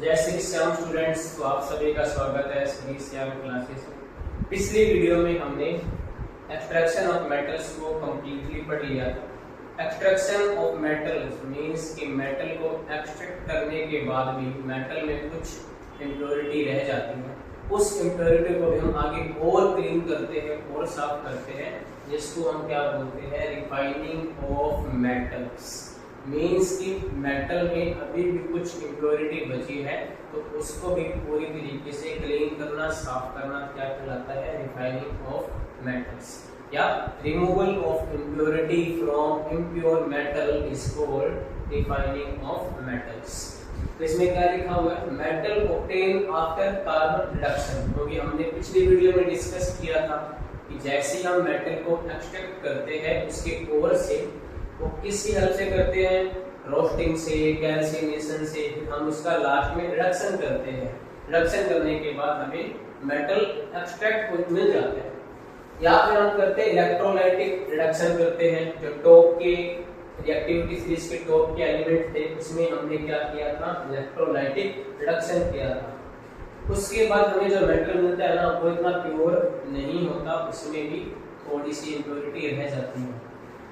जय श्री श्याम स्टूडेंट्स, तो आप सभी का स्वागत है श्री श्याम क्लासेस में। पिछली वीडियो में हमने एक्सट्रैक्शन ऑफ मेटल्स को कंप्लीटली पढ़ लिया था। एक्सट्रैक्शन ऑफ मेटल्स मींस कि मेटल को एक्सट्रैक्ट करने के बाद भी मेटल में कुछ इम्प्योरिटी रह जाती है। उस इम्प्योरिटी को भी हम आगे और क्लीन करते हैं और साफ करते हैं, जिसको हम क्या बोलते हैं, रिफाइनिंग ऑफ मेटल्स। मीन्स कि मेटल में अभी भी कुछ इम्प्योरिटी बची है, तो उसको भी पूरी तरीके से क्लीन करना, साफ करना क्या कहलाता है, रिफाइनिंग ऑफ मेटल्स या removal of impurity from impure metal is called refining of metals. तो इसमें क्या लिखा हुआ है, metal obtain after carbon reduction. क्योंकि हमने पिछली वीडियो में डिस्कस किया था कि जैसे हम मेटल को एक्सट्रैक्ट करते हैं उसके कोर से, वो किसी हेल्प से करते हैं, रोस्टिंग से, कैल्सिनेशन से, फिर हम उसका लास्ट में रिडक्शन करते हैं। रिडक्शन करने के बाद हमें मेटल एक्सट्रैक्ट मिल जाते हैं। या फिर हम करते हैं इलेक्ट्रोलाइटिक रिडक्शन करते हैं। जो टॉप के रिएक्टिविटी सीरीज के टॉप के एलिमेंट थे, उसमें हमने क्या किया था, इलेक्ट्रोलाइटिक रिडक्शन किया था। उसके बाद हमें जो मेटल मिलता है ना, वो इतना प्योर नहीं होता, उसमें भी थोड़ी सी इम्प्योरिटी रह जाती है।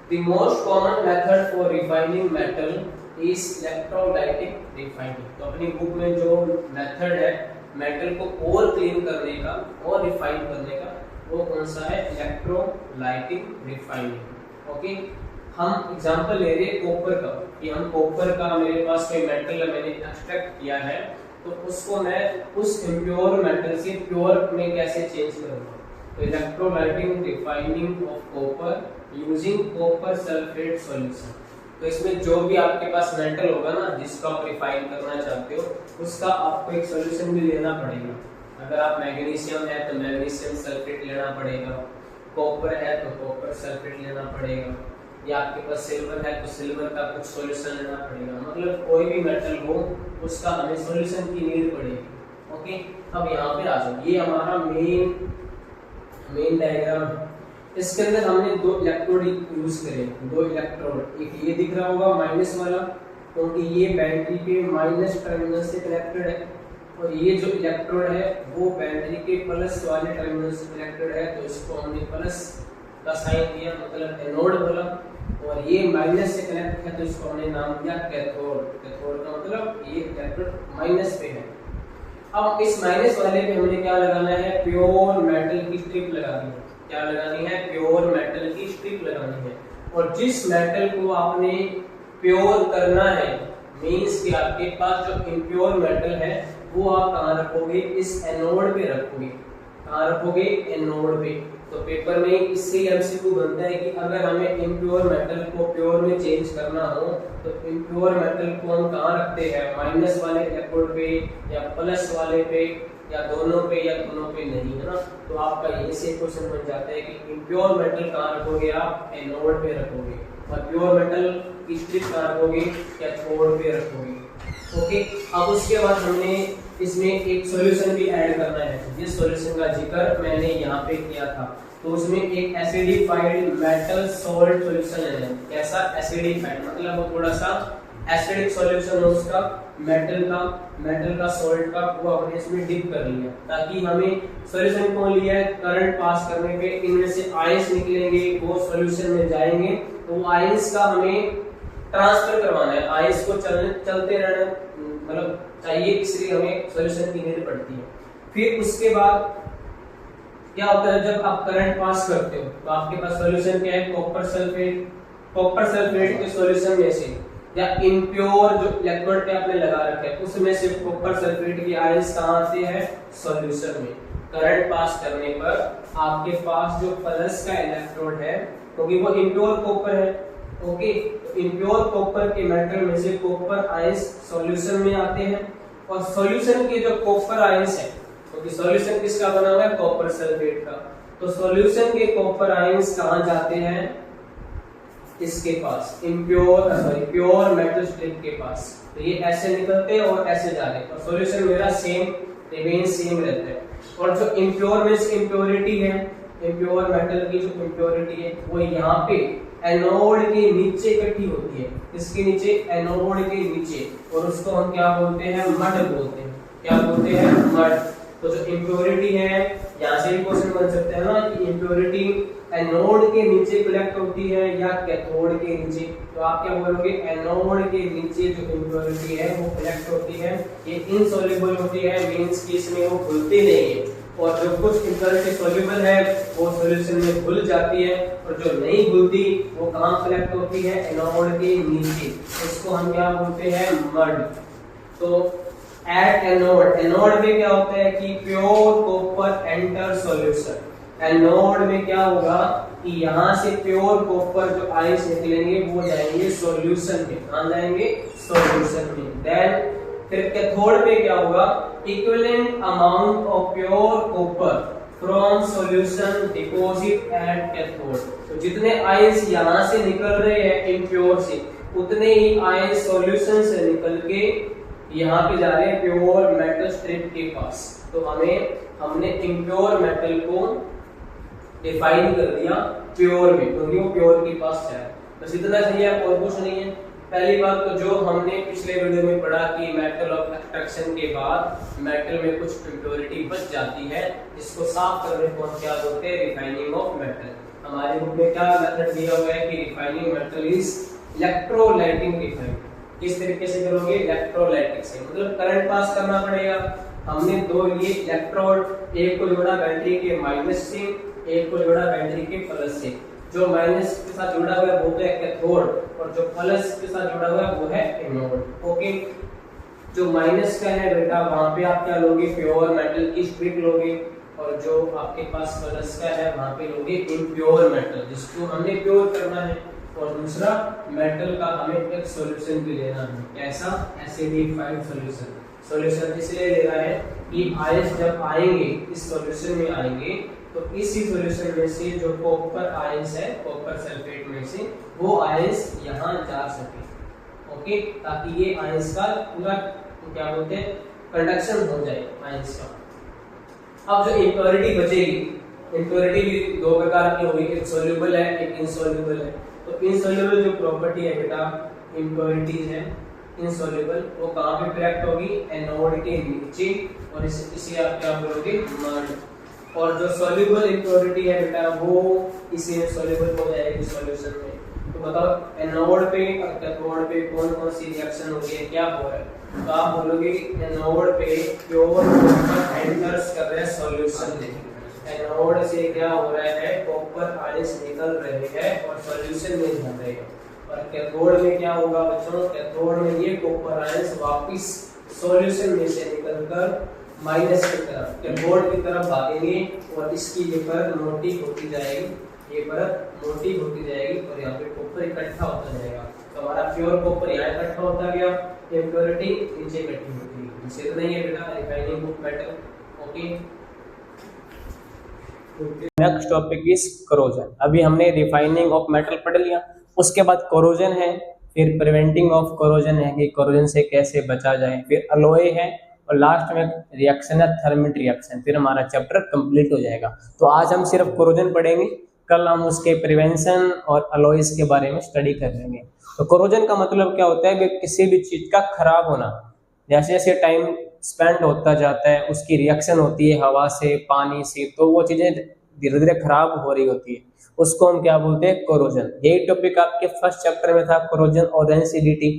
The most common method for refining metal is electrolytic refining। तो अपनी बुक में जो मेथड है मेटल को और क्लीन करने का और रिफाइन करने का, वो कौन सा है, इलेक्ट्रोलाइटिक रिफाइनिंग। ओके, हम एग्जांपल ले रहे हैं कॉपर का, कि हम कॉपर का, मेरे पास कोई मेटल है, मैंने एक्सट्रैक्ट किया है, तो उसको मैं उस इम्प्योर मेटल से प्योर में कैसे चेंज करूंगा। तो electrolytic refining of copper using copper sulphate solution. तो इसमें जो भी आपके पास मेटल होगा ना, जिसको आप रिफाइन करना चाहते हो, उसका आपको एक सॉल्यूशन भी लेना पड़ेगा। अगर आप मैग्नीशियम है तो मैग्नीशियम सल्फेट लेना पड़ेगा, कॉपर है तो कॉपर सल्फेट लेना पड़ेगा, या आपके पास सिल्वर है तो सिल्वर का कुछ सॉल्यूशन लेना पड़ेगा। मतलब कोई भी मेटल हो उसका हमें सॉल्यूशन की नीड पड़ेगी। ओके, अब यहाँ पे आ जाओ, ये हमारा मेन डायग्राम है। इसके अंदर हमने दो इलेक्ट्रोड यूज करे, दो इलेक्ट्रोड, एक ये दिख रहा होगा माइनस वाला, क्योंकि ये बैटरी के माइनस टर्मिनल से कनेक्टेड है, और ये जो इलेक्ट्रोड है वो बैटरी के प्लस वाले टर्मिनल से कनेक्टेड है, तो इसको हमने प्लस का साइन दिया, मतलब एनोड बोला। और ये माइनस से कनेक्ट है तो इसको हमने नाम दिया कैथोड। कैथोड का मतलब ये इलेक्ट्रोड माइनस पे है। अब इस माइनस वाले पे हमने क्या लगाना है, प्योर मेटल की स्ट्रिप लगानी है। क्या लगानी है, प्योर मेटल की स्ट्रिप लगानी है। और जिस मेटल को आपने प्योर करना है, मींस कि आपके पास जो इम्प्योर मेटल है वो आप कहाँ रखोगे, इस एनोड पे रखोगे। कहाँ रखोगे, एनोड पे। तो पेपर में इससे एमसीक्यू बनता है कि अगर हमें इम्प्योर मेटल को प्योर में चेंज करना हो, तो इम्प्योर मेटल को हम कहाँ रखते हैं, माइनस वाले इलेक्ट्रोड पे या प्लस वाले पे, या दोनों पे, या दोनों पे नहीं, है ना। तो आपका यही से क्वेश्चन बन जाता है कि इम्प्योर मेटल कहाँ रखोगे, आप एनोड पे रखोगे, और प्योर मेटल की स्ट्रिप कहाँ रखोगे, कैथोड पे रखोगे। ओके, अब उसके बाद हमने इसमें एक सॉल्यूशन भी ऐड करना है, जिस सॉल्यूशन का जिक्र मैंने यहाँ पे किया था। तो उसमें एक एसिडिफाइड मेटल सॉल्ट सॉल्यूशन लेना है। कैसा, एसिडिफाइड मतलब वो थोड़ा सा एसिडिक सॉल्यूशन है उसका, मेटल का सॉल्ट का, वो हमने इसमें डिप कर लिया, ताकि हमें सॉल्यूशन कौन लिया है, करंट पास करने पे इनमें से आयंस निकलेंगे, वो सॉल्यूशन में जाएंगे, तो वो आयंस का हमें ट्रांसफर करवाना है। आयंस को चलते रहना मतलब चाहिए, इसलिए हमें सॉल्यूशन की नीड पड़ती है। फिर उसके बाद क्या होता है, जब आप करंट पास करते हो तो आपके पास सॉल्यूशन क्या है, कॉपर सल्फेट। कॉपर सल्फेट के सॉल्यूशन में से या इम्प्योर जो इलेक्ट्रोड पे आपने लगा रखे हैं उसमें से कॉपर सल्फेट की आयंस कहाँ आते हैं, सॉल्यूशन में। करंट पास करने पर आपके पास जो प्लस का इलेक्ट्रोड है, क्योंकि वो इम्प्योर कॉपर है, ओके, इम्प्योर कॉपर के मेटल में से कॉपर आयंस सॉल्यूशन में आते हैं, और सॉल्यूशन के जो कॉपर आयंस है, क्योंकि सॉल्यूशन किसका बना हुआ है, कॉपर सल्फेट का, तो सॉल्यूशन के कॉपर आयंस कहाँ जाते हैं, इसके पास, प्योर मेटल स्ट्रिप के पास। तो ये ऐसे निकलते हैं और ऐसे जा रहे हैं, और सॉल्यूशन मेरा रिमेन सेम रहता है। और जो इम्प्योर में से इम्प्योरिटी है, इम्प्योर मेटल की जो इम्प्योरिटी है, वो यहाँ पे एनोड के नीचे इकट्ठी होती है। इसके नीचे, एनोड के नीचे, और उसको हम क्या बोलते हैं, मड बोलते हैं। क्या बोलते हैं, मड। तो जो इम्प्योरिटी है, यहाँ से भी क्वेश्चन बन सकते हैं ना कि इम्प्योरिटी एनोड के नीचे कलेक्ट होती है या कैथोड के नीचे। तो आप क्या बोलोगे, एनोड के नीचे जो इम्प्योरिटी है वो कलेक्ट होती है, ये इनसॉल्युबल होती है, मींस कि इसमें वो घुलती नहीं है। और जो कुछ इम्प्योरिटी सॉल्युबल है वो सॉल्यूशन में घुल जाती है, और जो नहीं घुलती वो कहाँ कलेक्ट होती है, एनोड के नीचे। इसको हम क्या बोलते हैं, मड। तो एट एनोड, एनोड में क्या होता है कि pure copper enter solution. Anode में क्या होगा कि यहाँ से प्योर कॉपर जो आयंस निकलेंगे वो जाएंगे सॉल्यूशन में। कहाँ जाएंगे, सॉल्यूशन में। देन फिर कैथोड में क्या होगा, equivalent amount of pure copper from solution deposit at cathode. तो जितने आयंस यहाँ से निकल रहे हैं इम्प्योर से, उतने ही आयंस सॉल्यूशन से निकल के यहाँ पे जा रहे हैं प्योर मेटल स्ट्रिप के पास। तो हमने इम्प्योर मेटल को डिफाइन कर दिया प्योर में, क्योंकि वो प्योर के पास जा रहा है। बस इतना चाहिए, और कुछ नहीं है। पहली बात तो जो हमने पिछले वीडियो में पढ़ा कि मेटल ऑफ एक्सट्रैक्शन के बाद मेटल में कुछ इम्प्योरिटी बच जाती है, जिसको साफ करने को हम क्या बोलते हैं, रिफाइनिंग ऑफ मेटल। हमारे बुक में क्या मेथड दिया हुआ है कि रिफाइनिंग मेटल इज इलेक्ट्रोलाइटिंग रिफाइन। किस तरीके से करोगे, इलेक्ट्रोलाइटिक से, मतलब करंट पास करना पड़ेगा। हमने दो ये इलेक्ट्रोड, एक को जोड़ा बैटरी के माइनस से, एक को जोड़ा बैटरी के प्लस से। जो माइनस के साथ जुड़ा हुआ है वो है कैथोड, और जो प्लस के साथ जुड़ा हुआ है वो है एनोड। ओके, जो माइनस का है बेटा, वहां पे आप क्या लोगे, प्योर मेटल की स्ट्रिप लोगे, और जो आपके पास प्लस का है वहां पे लोगे इम्प्योर मेटल, जिसको हमने प्योर करना है। और दूसरा मेटल का हमें एक सॉल्यूशन भी लेना है। ऐसा एसिडिफाइड सॉल्यूशन। सॉल्यूशन इसलिए ले रहा है कि आयंस जब आएंगे इस सॉल्यूशन में आएंगे, तो इसी सॉल्यूशन में से जो कॉपर आयंस है, कॉपर सल्फेट में से वो आयंस यहाँ जा सके। ओके, ताकि ये आयंस का पूरा क्या बोलते हैं, कंडक्शन हो जाए आयंस का। अब जो इम्प्योरिटी बचेगी, इम्प्योरिटी भी दो प्रकार की होगी, एक सॉल्युबल है, एक इनसॉल्युबल है। तो इनसॉल्युबल जो प्रॉपर्टी है बेटा, इम्प्योरिटीज है इनसॉल्युबल, वो कहाँ पे कलेक्ट होगी, एनोड के नीचे, और इसे आप क्या बोलोगे, मड। और जो सॉल्युबल इम्प्योरिटी है बेटा, वो इसी में सॉल्युबल हो जाएगी सॉल्यूशन में। तो बताओ एनोड पे और कैथोड पे कौन कौन सी रिएक्शन हो रही है, क्या हो रहा है। तो आप बोलोगे एनोड पे प्योर कॉपर एंटर्स कर रहे हैं सॉल्यूशन में। एनोड से क्या हो रहा है, कॉपर आयंस निकल रहे हैं और सॉल्यूशन में जा रहे हैं। और कैथोड में क्या होगा बच्चों, कैथोड में ये कॉपर आयंस वापस सॉल्यूशन में से निकलकर माइनस की तरफ, कैथोड की तरफ भागेंगे, और इसकी ये परत मोटी होती जाएगी, ये परत मोटी होती जाएगी, और यहाँ पे कॉपर इकट्ठा होता जाएगा। तो हमारा प्योर कॉपर यहाँ इकट्ठा होता गया, इम्प्योरिटी नीचे इकट्ठी होती है। इसे तो नहीं है बेटा refining of metal. Okay, next topic is corrosion. अभी हमने रिफाइनिंग ऑफ मेटल पढ़ लिया, उसके बाद कोरोजन है, फिर प्रिवेंटिंग ऑफ कोरोजन है कि कोरोजन से कैसे बचा जाए, फिर अलोए है, और लास्ट में रिएक्शन है थर्मिट रिएक्शन। फिर हमारा चैप्टर कंप्लीट हो जाएगा। तो आज हम सिर्फ कोरोजन पढ़ेंगे, कल हम उसके प्रिवेंशन और अलोइस के बारे में स्टडी कर लेंगे। तो कोरोजन का मतलब क्या होता है कि किसी भी चीज का खराब होना। जैसे जैसे टाइम स्पेंड होता जाता है, उसकी रिएक्शन होती है हवा से, पानी से, तो वो चीजें धीरे धीरे खराब हो रही होती है, उसको हम क्या बोलते हैं, कोरोजन। यही टॉपिक आपके फर्स्ट चैप्टर में था, कोरोजन और रेंसिडिटी।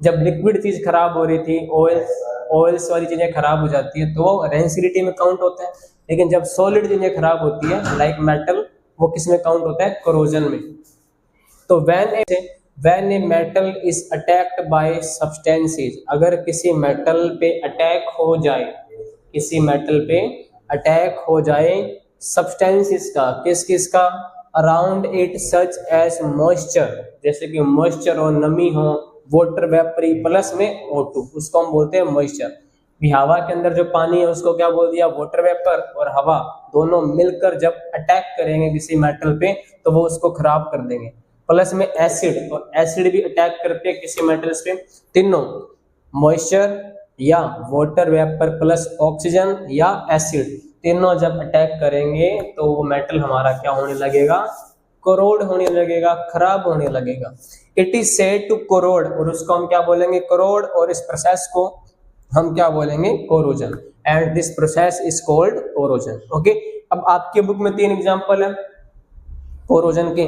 जब लिक्विड चीज खराब हो रही थी, ऑयल्स वाली चीजें खराब हो जाती है, तो वो रेंसिडिटी में काउंट होता है। लेकिन जब सॉलिड चीजें खराब होती है लाइक मेटल, वो किस में काउंट होता है, कोरोजन में। तो when a metal is attacked by substances, अगर किसी मेटल पे अटैक हो जाए, किसी मेटल पे अटैक हो जाए सब्सटेंसेस का, किस का, around it such as moisture, जैसे कि मॉइस्चर हो, नमी हो, वाटर वेपरी प्लस में O2, उसको हम बोलते हैं मॉइस्चर। भी हवा के अंदर जो पानी है उसको क्या बोल दिया, वाटर वेपर, और हवा दोनों मिलकर जब अटैक करेंगे किसी मेटल पे तो वो उसको खराब कर देंगे। प्लस में एसिड, तो एसिड भी अटैक करते हैं किसी मेटल्स पे। तीनों, मॉइस्चर या वाटर वेपर प्लस ऑक्सीजन या एसिड, तीनों जब अटैक करेंगे तो वो मेटल हमारा क्या होने लगेगा, कोरोड होने लगेगा, खराब होने लगेगा। It is said to corrode, और उसको हम क्या बोलेंगे, कोरोड, और इस प्रोसेस को हम क्या बोलेंगे, corrosion, and this process is called corrosion. Okay, अब आपके बुक में 3 एग्जांपल है कोरोजन के।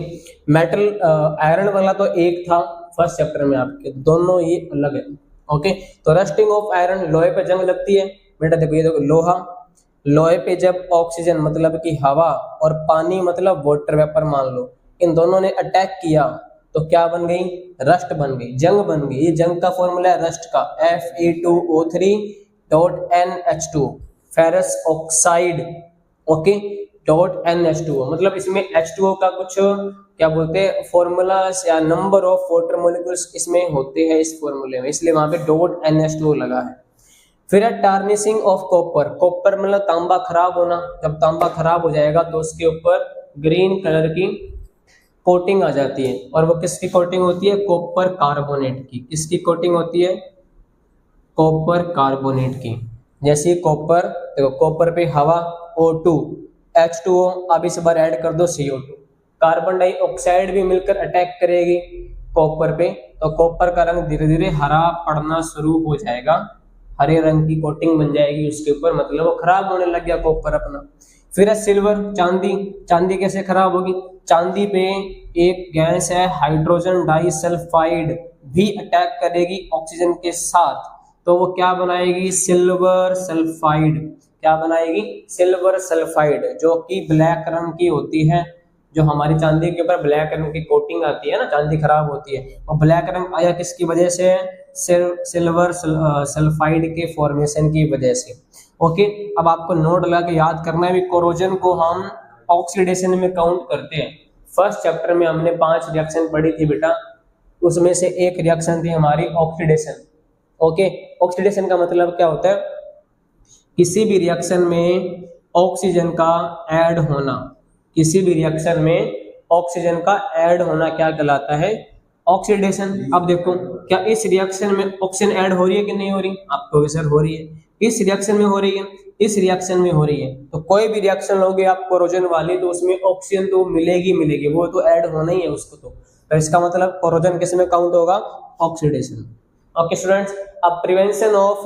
मेटल आयरन वाला तो एक था फर्स्ट चैप्टर में आपके, दोनों ये अलग है। ओके, तो रस्टिंग ऑफ आयरन, लोहे पे जंग लगती है बेटा। देखो ये देखो लोहा, लोहे पे जब ऑक्सीजन मतलब कि हवा और पानी मतलब वाटर वेपर मान लो, इन दोनों ने अटैक किया तो क्या बन गई, रस्ट बन गई, जंग बन गई। ये जंग का फॉर्मूला है रस्ट का, Fe2O3.NH2, ferrous oxide. Okay, .NH2O, मतलब इसमें H2O का कुछ क्या बोलते हैं फॉर्मूला या नंबर ऑफ वाटर मॉलिक्यूल्स इसमें होते हैं इस फॉर्मूले में, इसलिए वहां पे .NH2O लगा है। फिर है टार्निशिंग ऑफ कॉपर, कॉपर मतलब तांबा खराब होना, जब तांबा खराब हो जाएगा तो उसके ऊपर ग्रीन कलर की कोटिंग आ जाती है, और वो किसकी कोटिंग होती है, कॉपर कार्बोनेट की। किसकी कोटिंग होती है, कॉपर कार्बोनेट की। जैसे कॉपर, देखो कॉपर पे हवा O2, H2O, अब इस बार ऐड कर दो CO2, कार्बन डाइऑक्साइड भी मिलकर अटैक करेगी कॉपर पे, तो कॉपर का रंग धीरे धीरे हरा पड़ना शुरू हो जाएगा, हरे रंग की कोटिंग बन जाएगी उसके ऊपर, मतलब वो खराब होने लग गया कॉपर अपना। फिर है सिल्वर, चांदी, चांदी कैसे खराब होगी, चांदी पे एक गैस है हाइड्रोजन डाइसल्फाइड, भी अटैक करेगी ऑक्सीजन के साथ, तो वो क्या बनाएगी, सिल्वर सल्फाइड। क्या बनाएगी, सिल्वर सल्फाइड, जो कि ब्लैक रंग की होती है। जो हमारी चांदी के ऊपर ब्लैक रंग की कोटिंग आती है ना, चांदी खराब होती है, और ब्लैक रंग आया किसकी वजह से, सिल्वर सल्फाइड के फॉर्मेशन की वजह से। ओके, अब आपको नोट लगा के याद करना है भी, कोरोजन को हम ऑक्सीडेशन में काउंट करते हैं। फर्स्ट चैप्टर में हमने 5 रिएक्शन पढ़ी थी बेटा, उसमें से एक रिएक्शन थी हमारी ऑक्सीडेशन। ओके, ऑक्सीडेशन का मतलब क्या होता है, किसी भी रिएक्शन में ऑक्सीजन का ऐड होना, किसी भी रिएक्शन में ऑक्सीजन का ऐड होना क्या कहलाता है, ऑक्सीडेशन। अब देखो क्या इस रिएक्शन में ऑक्सीजन ऐड हो रही है कि नहीं हो रही, आपको भी सर हो रही है, इस रिएक्शन में हो रही है, इस रिएक्शन में हो रही है। तो कोई भी रिएक्शन लोगे आप कोरोजन वाली, तो उसमें ऑक्सीजन तो मिलेगी मिलेगी, वो तो ऐड होना ही है उसको। तो इसका मतलब कोरोजन किस में काउंट होगा, ऑक्सीडेशन। ओके स्टूडेंट्स, अब प्रिवेंशन ऑफ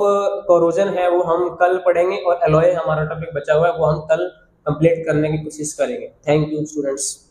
कोरोजन है वो हम कल पढ़ेंगे, और एलॉय हमारा टॉपिक बचा हुआ है वो हम कल कंप्लीट करने की कोशिश करेंगे। Thank you students.